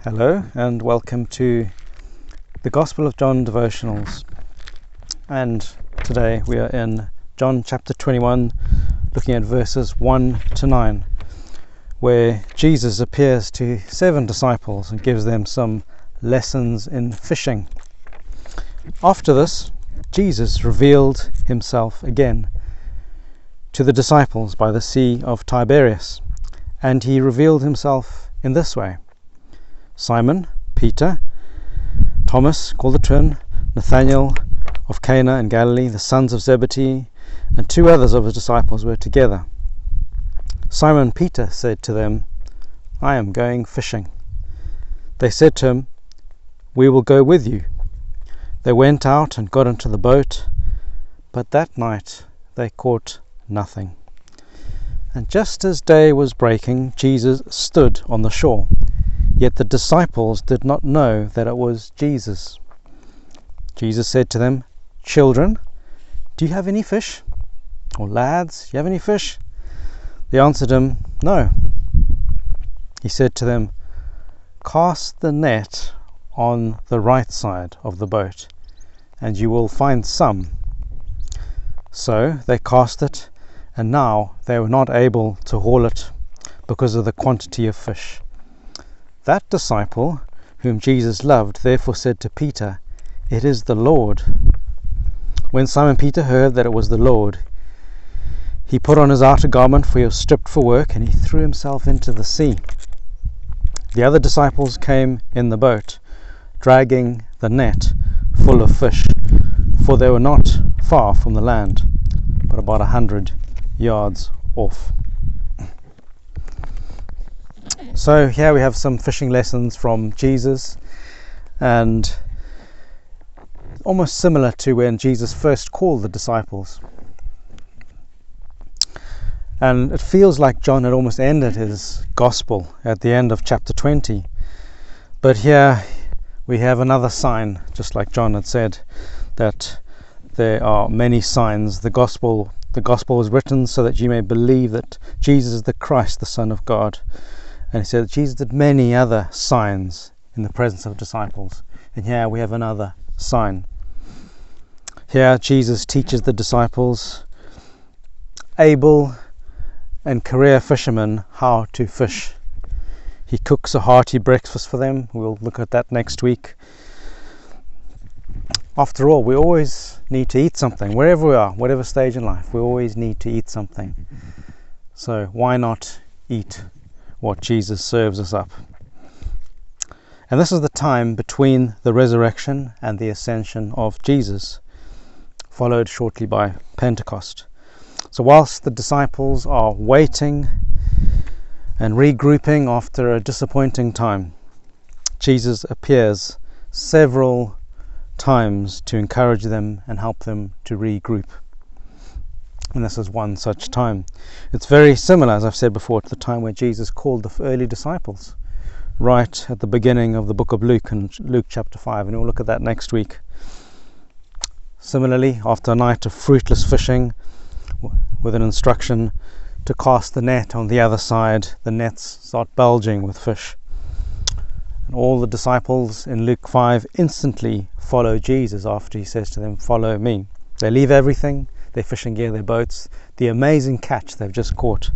Hello and welcome to the Gospel of John devotionals, and today we are in John chapter 21, looking at verses 1 to 9, where Jesus appears to 7 disciples and gives them some lessons in fishing. After this, Jesus revealed himself again to the disciples by the Sea of Tiberias, and he revealed himself in this way: Simon, Peter, Thomas, called the twin, Nathanael of Cana in Galilee, the sons of Zebedee, and 2 others of his disciples were together. Simon Peter said to them, "I am going fishing." They said to him, "We will go with you." They went out and got into the boat, but that night they caught nothing. And just as day was breaking, Jesus stood on the shore. Yet the disciples did not know that it was Jesus. Jesus said to them, "Children, do you have any fish?" Or "Lads, do you have any fish?" They answered him, "No." He said to them, "Cast the net on the right side of the boat, and you will find some." So they cast it, and now they were not able to haul it because of the quantity of fish. That disciple whom Jesus loved therefore said to Peter, "It is the Lord." When Simon Peter heard that it was the Lord, he put on his outer garment, for he was stripped for work, and he threw himself into the sea. The other disciples came in the boat, dragging the net full of fish, for they were not far from the land, but about 100 yards off. So here we have some fishing lessons from Jesus, and almost similar to when Jesus first called the disciples. And it feels like John had almost ended his gospel at the end of chapter 20. But here we have another sign, just like John had said, that there are many signs. The gospel was written so that you may believe that Jesus is the Christ, the Son of God. And he said that Jesus did many other signs in the presence of disciples. And here we have another sign. Here Jesus teaches the disciples, able and career fishermen, how to fish. He cooks a hearty breakfast for them. We'll look at that next week. After all, we always need to eat something. Wherever we are, whatever stage in life, we always need to eat something. So why not eat what Jesus serves us up? And this is the time between the resurrection and the ascension of Jesus, followed shortly by Pentecost. So whilst the disciples are waiting and regrouping after a disappointing time, Jesus appears several times to encourage them and help them to regroup. And this is one such time. It's very similar, as I've said before, to the time where Jesus called the early disciples, right at the beginning of the book of Luke, in Luke chapter 5, and we'll look at that next week. Similarly, after a night of fruitless fishing, with an instruction to cast the net on the other side, the nets start bulging with fish. And all the disciples in Luke 5 instantly follow Jesus after he says to them, "Follow me." They leave everything, their fishing gear, their boats, the amazing catch they've just caught.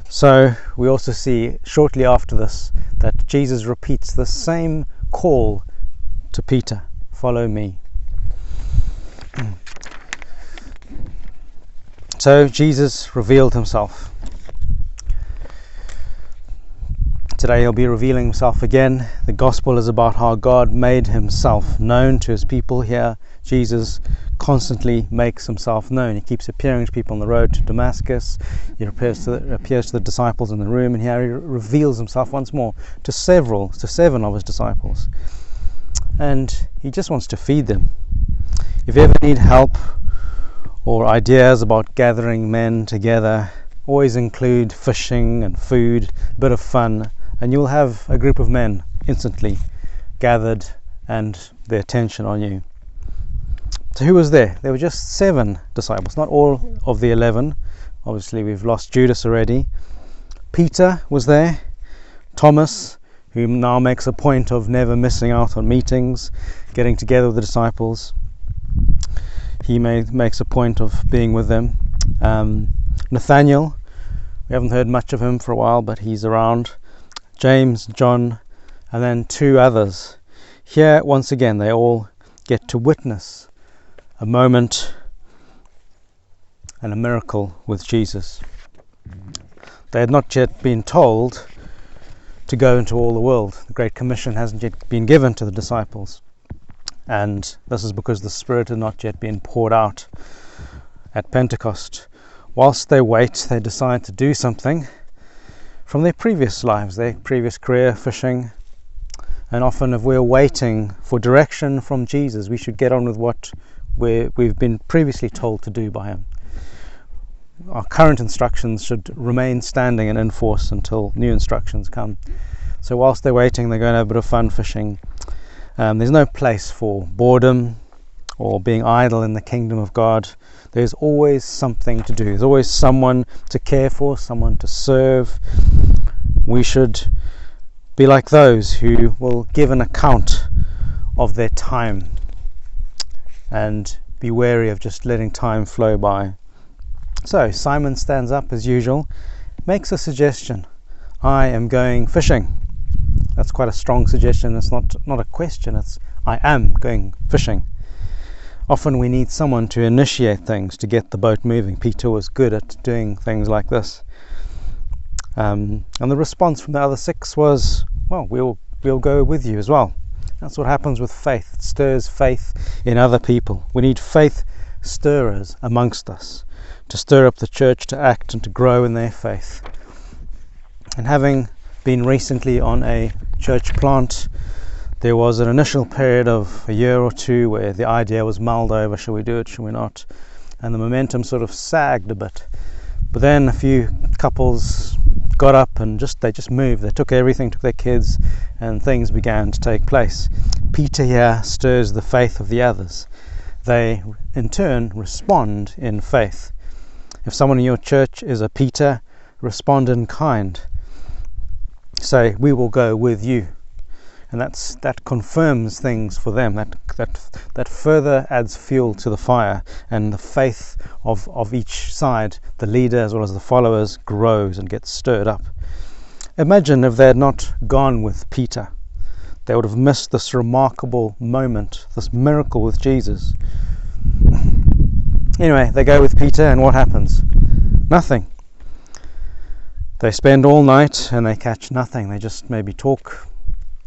So we also see shortly after this that Jesus repeats the same call to Peter, "Follow me." So Jesus revealed himself. Today he'll be revealing himself again. The gospel is about how God made himself known to his people. Here Jesus constantly makes himself known. He keeps appearing to people on the road to Damascus. He appears to the disciples in the room, and here he reveals himself once more to 7 of his disciples. And he just wants to feed them. If you ever need help or ideas about gathering men together, always include fishing and food, a bit of fun, and you'll have a group of men instantly gathered and their attention on you. So who was there? There were just 7 disciples, not all of the 11. Obviously we've lost Judas already. Peter was there, Thomas, who now makes a point of never missing out on meetings, getting together with the disciples. He makes a point of being with them. Nathanael, we haven't heard much of him for a while, but he's around. James, John, and then two others. Here, once again, they all get to witness a moment and a miracle with Jesus. They had not yet been told to go into all the world. The Great Commission hasn't yet been given to the disciples. And this is because the Spirit had not yet been poured out at Pentecost. Whilst they wait, they decide to do something from their previous lives, their previous career, fishing. And often if we're waiting for direction from Jesus, we should get on with what we've been previously told to do by him. Our current instructions should remain standing and in force until new instructions come. So whilst they're waiting, they're going to have a bit of fun fishing. There's no place for boredom or being idle in the kingdom of God. There's always something to do. There's always someone to care for, someone to serve. We should be like those who will give an account of their time and be wary of just letting time flow by. So Simon stands up as usual, makes a suggestion. I am going fishing. That's quite a strong suggestion. It's not a question. It's I am going fishing. Often we need someone to initiate things, to get the boat moving. Peter was good at doing things like this. And the response from the other six was, well, we'll go with you as well. That's what happens with faith. It stirs faith in other people. We need faith stirrers amongst us to stir up the church to act and to grow in their faith. And having been recently on a church plant, there was an initial period of a year or two where the idea was mulled over, shall we do it, shall we not? And the momentum sort of sagged a bit. But then a few couples got up and they just moved. They took everything, took their kids, and things began to take place. Peter here stirs the faith of the others. They in turn respond in faith. If someone in your church is a Peter, respond in kind. Say, we will go with you. And that confirms things for them. That further adds fuel to the fire, and the faith of each side, the leader as well as the followers, grows and gets stirred up. Imagine if they had not gone with Peter. They would have missed this remarkable moment, this miracle with Jesus. Anyway, they go with Peter, and what happens? Nothing. They spend all night and they catch nothing. They just maybe talk,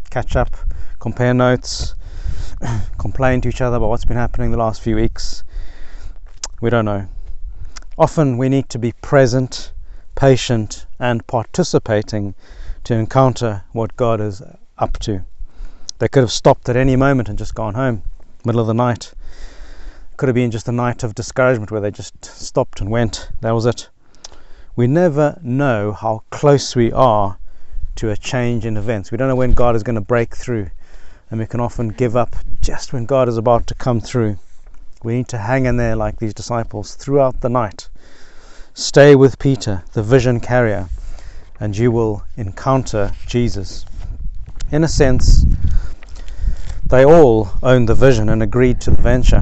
catch up, compare notes, complain to each other about what's been happening the last few weeks. We don't know. Often we need to be present, patient, and participating to encounter what God is up to. They could have stopped at any moment and just gone home, middle of the night. Could have been just a night of discouragement where they just stopped and went. That was it. We never know how close we are to a change in events. We don't know when God is going to break through, and we can often give up just when God is about to come through. We need to hang in there like these disciples throughout the night. Stay with Peter, the vision carrier, and you will encounter Jesus. In a sense, they all owned the vision and agreed to the venture.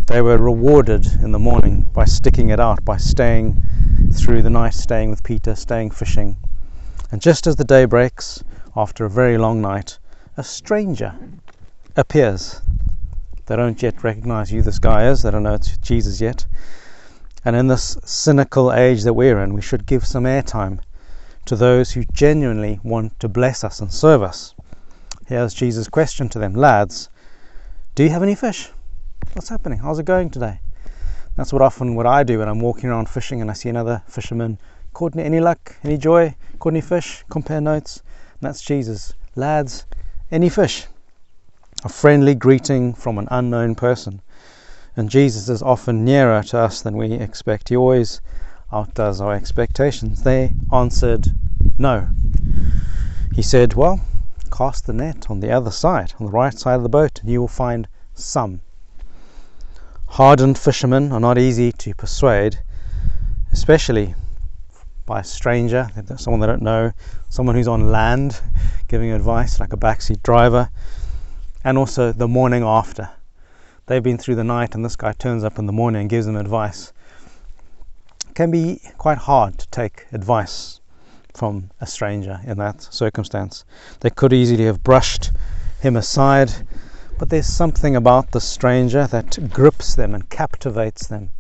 They were rewarded in the morning by sticking it out, by staying through the night, staying with Peter, staying fishing. And just as the day breaks, after a very long night, a stranger appears. They don't yet recognize who this guy is. They don't know it's Jesus yet. And in this cynical age that we're in, we should give some airtime to those who genuinely want to bless us and serve us. Here's Jesus' question to them. Lads, do you have any fish? What's happening? How's it going today? That's what I do when I'm walking around fishing and I see another fisherman. Caught any luck? Any joy? Caught any fish? Compare notes. And that's Jesus. Lads, any fish? A friendly greeting from an unknown person. And Jesus is often nearer to us than we expect. He always outdoes our expectations. They answered no. He said, well, cast the net on the other side, on the right side of the boat, and you will find some. Hardened fishermen are not easy to persuade, especially by a stranger, someone they don't know, someone who's on land giving advice like a backseat driver, and also the morning after. They've been through the night and this guy turns up in the morning and gives them advice. It can be quite hard to take advice from a stranger in that circumstance. They could easily have brushed him aside, but there's something about the stranger that grips them and captivates them.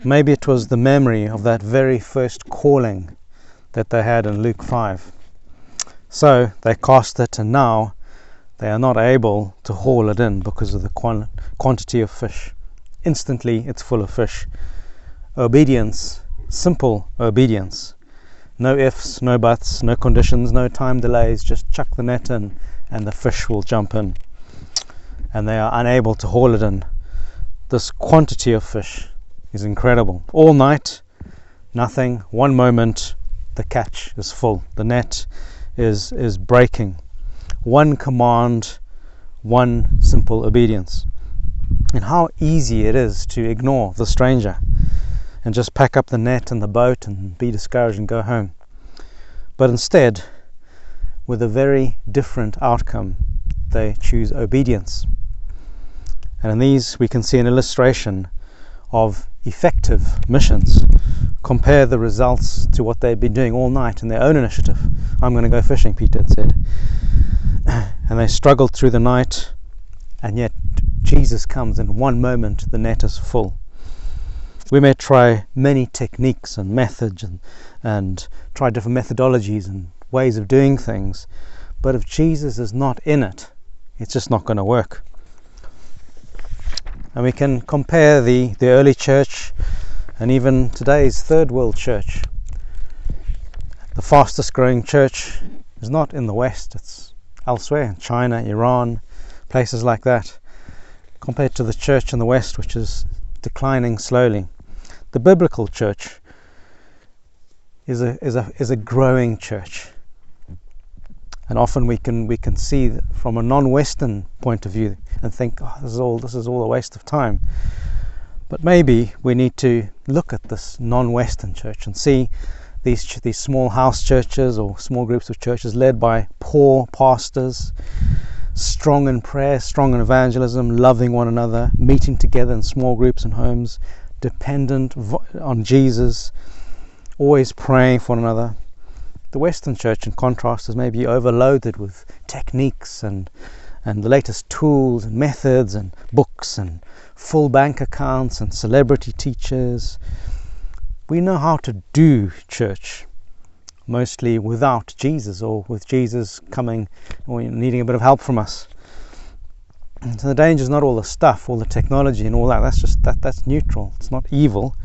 Maybe it was the memory of that very first calling that they had in Luke 5. So they cast it, and now they are not able to haul it in because of the quantity of fish. Instantly it's full of fish. Obedience, simple obedience. No ifs, no buts, no conditions, no time delays. Just chuck the net in and the fish will jump in. And they are unable to haul it in. This quantity of fish is incredible. All night, nothing. One moment, the catch is full. The net is breaking. One command, one simple obedience. And how easy it is to ignore the stranger and just pack up the net and the boat and be discouraged and go home. But instead, with a very different outcome, they choose obedience. And in these we can see an illustration of effective missions. Compare the results to what they've been doing all night in their own initiative. I'm going to go fishing, Peter had said. And they struggled through the night, and yet Jesus comes, and in one moment the net is full. We may try many techniques and methods and try different methodologies and ways of doing things, but if Jesus is not in it, it's just not going to work. And we can compare the early church and even today's third world church. The fastest growing church is not in the West, it's elsewhere, in China, Iran, places like that, compared to the church in the West, which is declining slowly. The biblical church is a growing church. And often we can see from a non-Western point of view and think, oh, this is all a waste of time. But maybe we need to look at this non-Western church and see these small house churches or small groups of churches led by poor pastors, strong in prayer, strong in evangelism, loving one another, meeting together in small groups and homes, dependent on Jesus, always praying for one another. The Western church, in contrast, is maybe overloaded with techniques and the latest tools and methods and books and full bank accounts and celebrity teachers. We know how to do church, mostly without Jesus, or with Jesus coming or needing a bit of help from us. And so the danger is not all the stuff, all the technology and all that. That's neutral. It's not evil,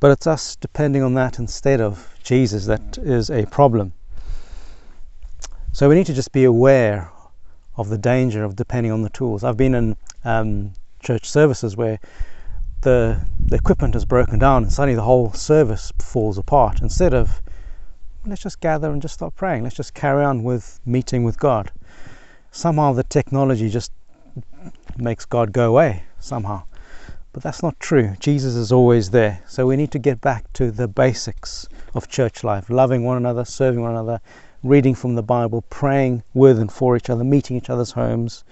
but it's us depending on that instead of Jesus that is a problem. So we need to just be aware of the danger of depending on the tools. I've been in church services where the equipment is broken down and suddenly the whole service falls apart. Instead of, let's just gather and just start praying, let's just carry on with meeting with God. Somehow the technology just makes God go away somehow. But that's not true. Jesus is always there. So we need to get back to the basics of church life, loving one another, serving one another, reading from the Bible, praying with and for each other, meeting each other's homes.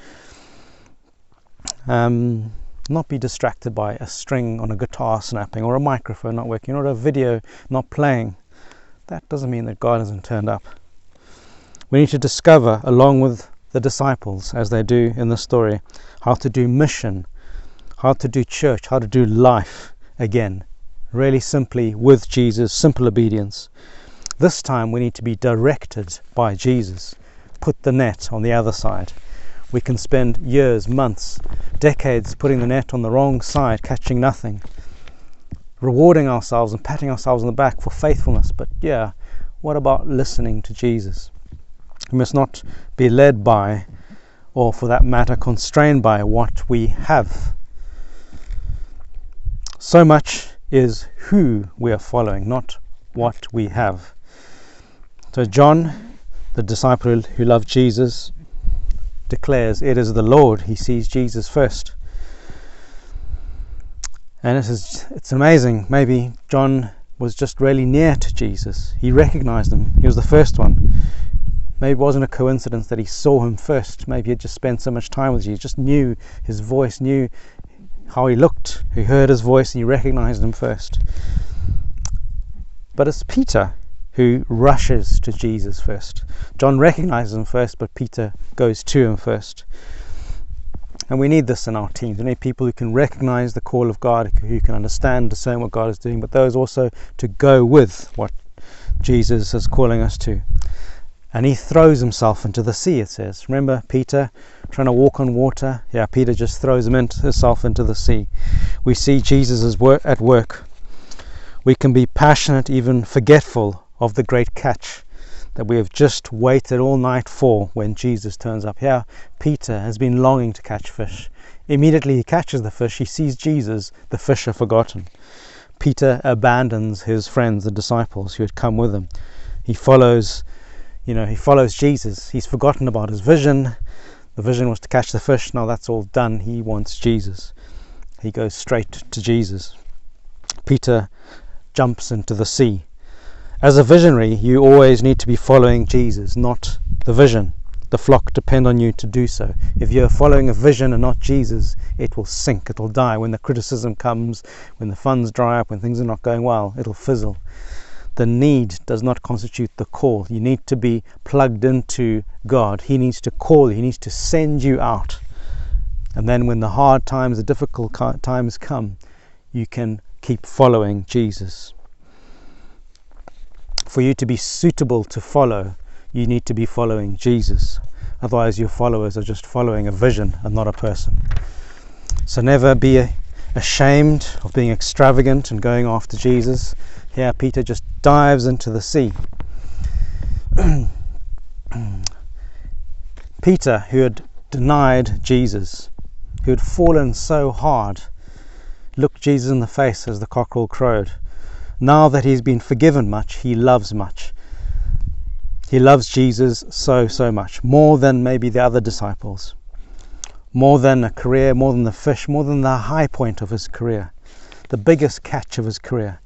Not be distracted by a string on a guitar snapping or a microphone not working or a video not playing. That doesn't mean that God hasn't turned up. We need to discover, along with the disciples, as they do in the story, how to do mission, how to do church, how to do life again, really simply with Jesus, simple obedience. This time we need to be directed by Jesus. Put the net on the other side. We can spend years, months, decades putting the net on the wrong side, catching nothing, rewarding ourselves and patting ourselves on the back for faithfulness. But yeah, what about listening to Jesus? We must not be led by, or for that matter constrained by, what we have. So much is who we are following, not what we have. So John, the disciple who loved Jesus, declares it is the Lord. He sees Jesus first. And it's amazing. Maybe John was just really near to Jesus. He recognized him. He was the first one. Maybe it wasn't a coincidence that he saw him first. Maybe he had just spent so much time with Jesus, just knew his voice, knew how he looked. He heard his voice and he recognized him first. But it's Peter who rushes to Jesus first. John recognizes him first, but Peter goes to him first. And we need this in our teams. We need people who can recognize the call of God, who can understand, discern what God is doing, but those also to go with what Jesus is calling us to. And he throws himself into the sea, it says. Remember Peter trying to walk on water? Yeah, Peter just throws himself into the sea. We see Jesus at work. We can be passionate, even forgetful of the great catch that we have just waited all night for when Jesus turns up. Here, Peter has been longing to catch fish. Immediately he catches the fish, he sees Jesus, the fish are forgotten. Peter abandons his friends, the disciples who had come with him. He follows Jesus. He's forgotten about his vision. The vision was to catch the fish. Now that's all done. He wants Jesus. He goes straight to Jesus. Peter jumps into the sea. As a visionary, you always need to be following Jesus, not the vision. The flock depend on you to do so. If you're following a vision and not Jesus, it will sink, it will die. When the criticism comes, when the funds dry up, when things are not going well, it'll fizzle. The need does not constitute the call. You need to be plugged into God. He needs to call you. He needs to send you out. And then when the hard times, the difficult times come, you can keep following Jesus. For you to be suitable to follow, you need to be following Jesus. Otherwise your followers are just following a vision and not a person. So never be ashamed of being extravagant and going after Jesus. Here Peter just dives into the sea. Peter, who had denied Jesus, who had fallen so hard, looked Jesus in the face as the cockerel crowed. Now that he's been forgiven much, he loves much. He loves Jesus so much, more than maybe the other disciples, more than a career, more than the fish, more than the high point of his career, the biggest catch of his career.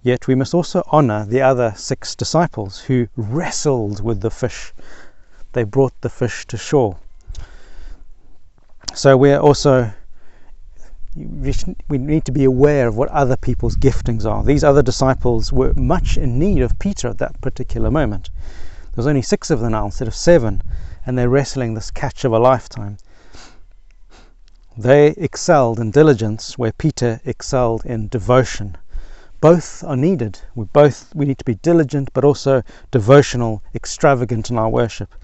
Yet we must also honor the other 6 disciples who wrestled with the fish. They brought the fish to shore. So we need to be aware of what other people's giftings are. These other disciples were much in need of Peter at that particular moment. There's only 6 of them now instead of 7, and they're wrestling this catch of a lifetime. They excelled in diligence where Peter excelled in devotion. Both are needed. We need to be diligent but also devotional, extravagant in our worship.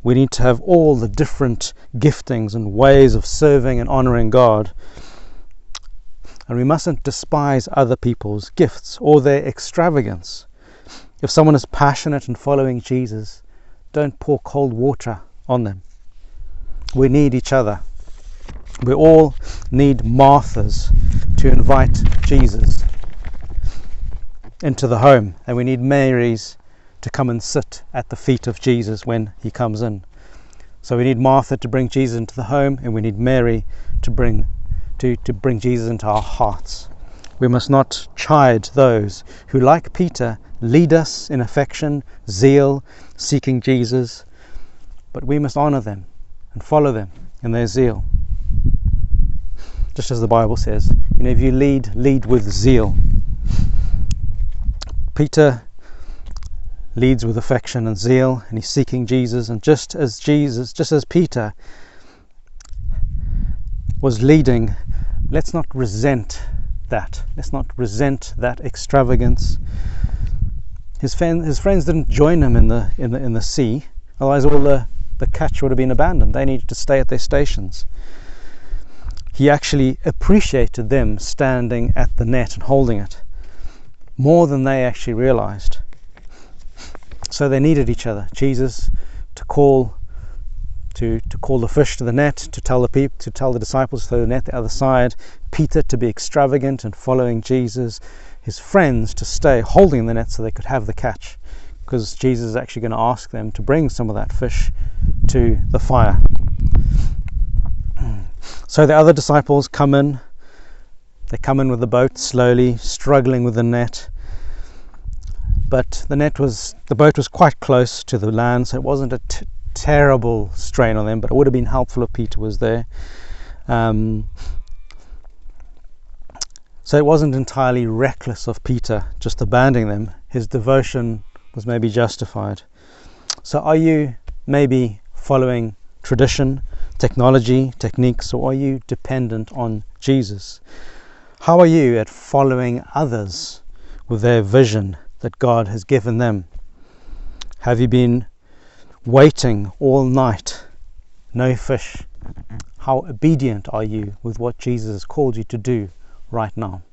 We need to have all the different giftings and ways of serving and honoring God. And we mustn't despise other people's gifts or their extravagance. If someone is passionate in following Jesus, don't pour cold water on them. We need each other. We all need Marthas to invite Jesus into the home, and we need Marys to come and sit at the feet of Jesus when he comes in. So we need Martha to bring Jesus into the home, and we need Mary to bring Jesus into our hearts. We must not chide those who, like Peter, lead us in affection, zeal, seeking Jesus, but we must honor them and follow them in their zeal. Just as the Bible says, if you lead with zeal. Peter leads with affection and zeal, and he's seeking Jesus, and just as Peter was leading, let's not resent that. Let's not resent that extravagance. His friends didn't join him in the sea, otherwise all the catch would have been abandoned. They needed to stay at their stations. He actually appreciated them standing at the net and holding it more than they actually realized. So they needed each other. Jesus to call the fish to the net, to tell the disciples to throw the net the other side, Peter to be extravagant and following Jesus, his friends to stay holding the net so they could have the catch, because Jesus is actually going to ask them to bring some of that fish to the fire. So the other disciples come in. They come in with the boat slowly, struggling with the net. but the boat was quite close to the land, so it wasn't a terrible strain on them, but it would have been helpful if Peter was there. So it wasn't entirely reckless of Peter just abandoning them. His devotion was maybe justified. So are you maybe following tradition, technology, techniques, or are you dependent on Jesus? How are you at following others with their vision that God has given them? Have you been waiting all night, no fish? How obedient are you with what Jesus has called you to do right now?